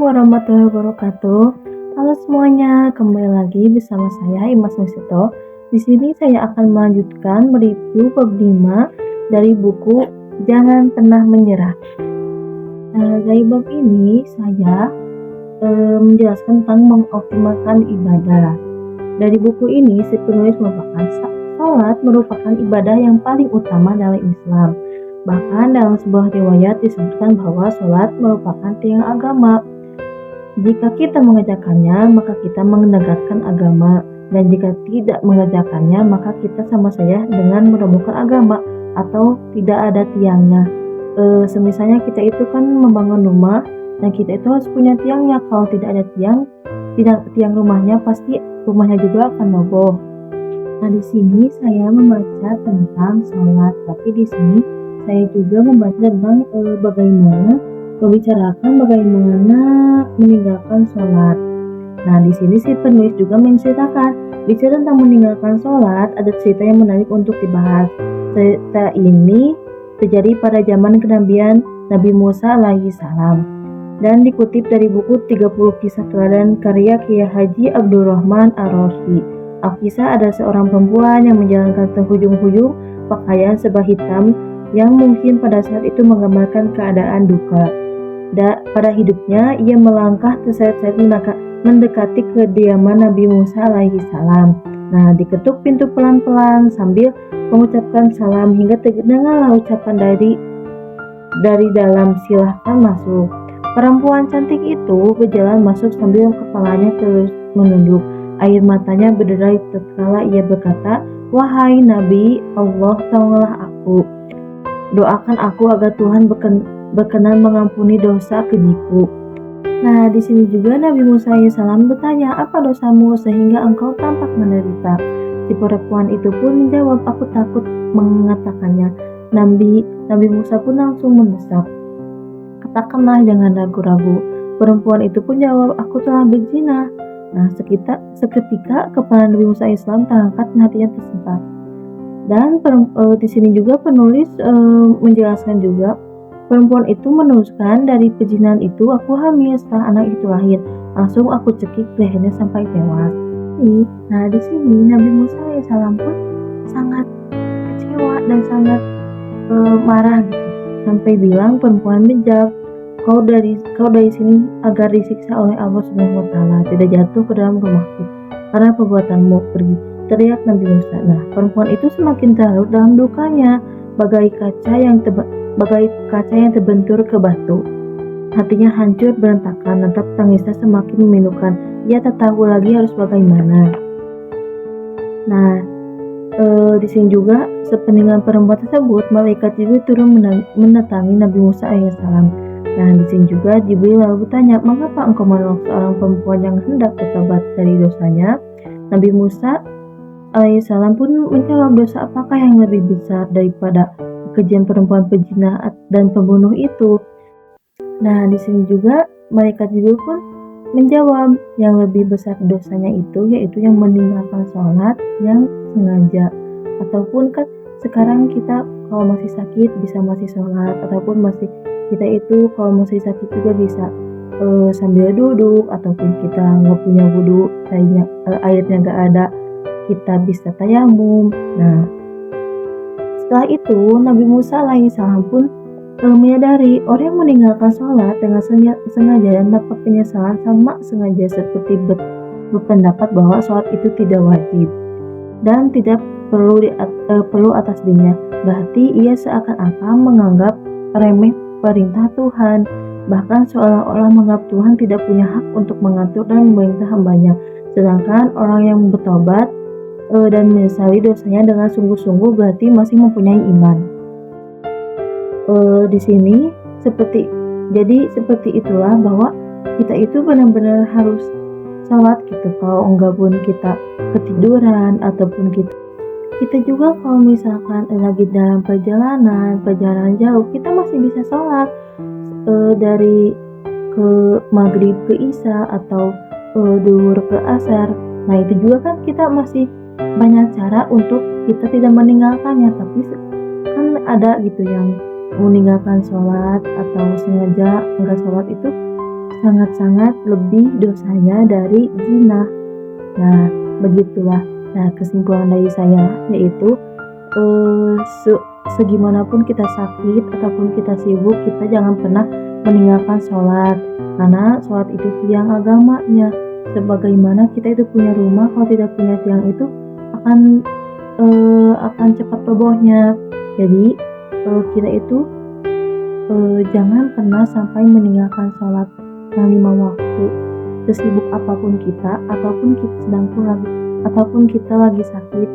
warahmatullahi wabarakatuh. Halo semuanya, kembali lagi bersama saya Imas Musito. Di sini saya akan melanjutkan mereview bab 5 dari buku Jangan Pernah Menyerah. Dari bab ini saya menjelaskan tentang mengoptimalkan ibadah. Dari buku ini si penulis merupakan salat merupakan ibadah yang paling utama dalam Islam. Bahkan dalam sebuah riwayat disebutkan bahwa sholat merupakan tiang agama. Jika kita mengerjakannya, maka kita menegakkan agama. Dan jika tidak mengerjakannya, maka kita sama saja dengan merobohkan agama atau tidak ada tiangnya. Semisalnya kita itu kan membangun rumah dan kita itu harus punya tiangnya. Kalau tidak ada tiang rumahnya, pasti rumahnya juga akan roboh. Nah, di sini saya membaca tentang sholat, tapi di sini saya juga membaca tentang bagaimana meninggalkan sholat. Nah, di sini si penulis juga menceritakan bicara tentang meninggalkan sholat, ada cerita yang menarik untuk dibahas. Cerita ini terjadi pada zaman kenabian Nabi Musa alaihi salam dan dikutip dari buku 30 Kisah Teladan karya Kiai Haji Abdurrahman Ar-Rasyid. Al-Kisah ada seorang perempuan yang menjalankan terhujung-hujung pakaian serba hitam yang mungkin pada saat itu menggambarkan keadaan duka. Pada hidupnya, ia melangkah terseret-seret mendekati kediaman Nabi Musa alaihi salam. Nah, diketuk pintu pelan-pelan sambil mengucapkan salam hingga terdengarlah ucapan dari dalam, "Silahkan masuk." Perempuan cantik itu berjalan masuk sambil kepalanya terus menunduk. Air matanya berderai tatkala ia berkata, "Wahai Nabi Allah, tolonglah aku. Doakan aku agar Tuhan berkenan mengampuni dosa kejiku." Nah, di sini juga Nabi Musa AS bertanya, "Apa dosamu sehingga engkau tampak menderita?" Si perempuan itu pun menjawab, "Aku takut mengatakannya." Nabi Musa pun langsung mendesak, "Katakanlah jangan ragu-ragu." Perempuan itu pun jawab, "Aku telah berzina." Nah, seketika kepala Nabi Musa AS terangkat dan hatinya tersentak. Dan di sini juga penulis menjelaskan juga perempuan itu meneruskan, "Dari perzinahan itu aku hamil, setelah anak itu lahir langsung aku cekik lehernya sampai tewas." Nah, di sini Nabi Musa AS pun sangat kecewa dan sangat marah gitu, sampai bilang perempuan bejat, kau dari sini agar disiksa oleh Allah Subhanahu wa taala, tidak jatuh ke dalam rumahku karena perbuatanmu, pergi, teriak Nabi Musa. Nah, perempuan itu semakin larut dalam dukanya, bagai kaca yang terbentur ke batu. Hatinya hancur berantakan, natap tangisnya semakin memilukan. Ia tak tahu lagi harus bagaimana. Nah, di sini juga sepeninggal perempuan tersebut, malaikat Jibril turun mendatangi Nabi Musa alaihissalam. Nah, di sini juga Jibril lalu bertanya, "Mengapa engkau menolong seorang perempuan yang hendak bertobat dari dosanya?" Nabi Musa alaihissalam pun menjawab, "Dosa apakah yang lebih besar daripada kekejian perempuan pezina dan pembunuh itu?" Nah, di sini juga malaikat Jibril pun menjawab, yang lebih besar dosanya itu yaitu yang meninggalkan sholat yang sengaja. Ataupun kan sekarang kita kalau masih sakit bisa masih sholat, ataupun kita itu kalau masih sakit juga bisa sambil duduk, ataupun kita nggak punya wudu, airnya nggak ada, kita bisa tayamum. Nah, setelah itu Nabi Musa alaihissalam pun menyadari orang yang meninggalkan sholat dengan sengaja dan dapat penyesalan sama sengaja seperti berpendapat bahwa sholat itu tidak wajib dan tidak perlu atas dirinya. Berarti ia seakan-akan menganggap remeh perintah Tuhan, bahkan seolah-olah menganggap Tuhan tidak punya hak untuk mengatur dan memerintah hambanya. Sedangkan orang yang bertobat dan menyesali dosanya dengan sungguh-sungguh berarti masih mempunyai iman. Di sini seperti itulah bahwa kita itu benar-benar harus sholat gitu. Kalau enggak pun kita ketiduran, ataupun kita juga kalau misalkan lagi dalam perjalanan jauh, kita masih bisa sholat dari ke maghrib ke isya atau duhur ke asar. Nah, itu juga kan kita masih banyak cara untuk kita tidak meninggalkannya. Tapi kan ada gitu yang meninggalkan sholat atau sengaja enggak sholat itu sangat-sangat lebih dosanya dari zina. Nah, begitulah. Nah, kesimpulan dari saya yaitu segimanapun kita sakit ataupun kita sibuk, kita jangan pernah meninggalkan sholat, karena sholat itu tiang agamanya. Sebagaimana kita itu punya rumah, kalau tidak punya tiang itu akan cepat robohnya. Jadi kita itu jangan pernah sampai meninggalkan sholat yang 5 waktu. Sesibuk apapun kita, ataupun kita sedang pulang, ataupun kita lagi sakit,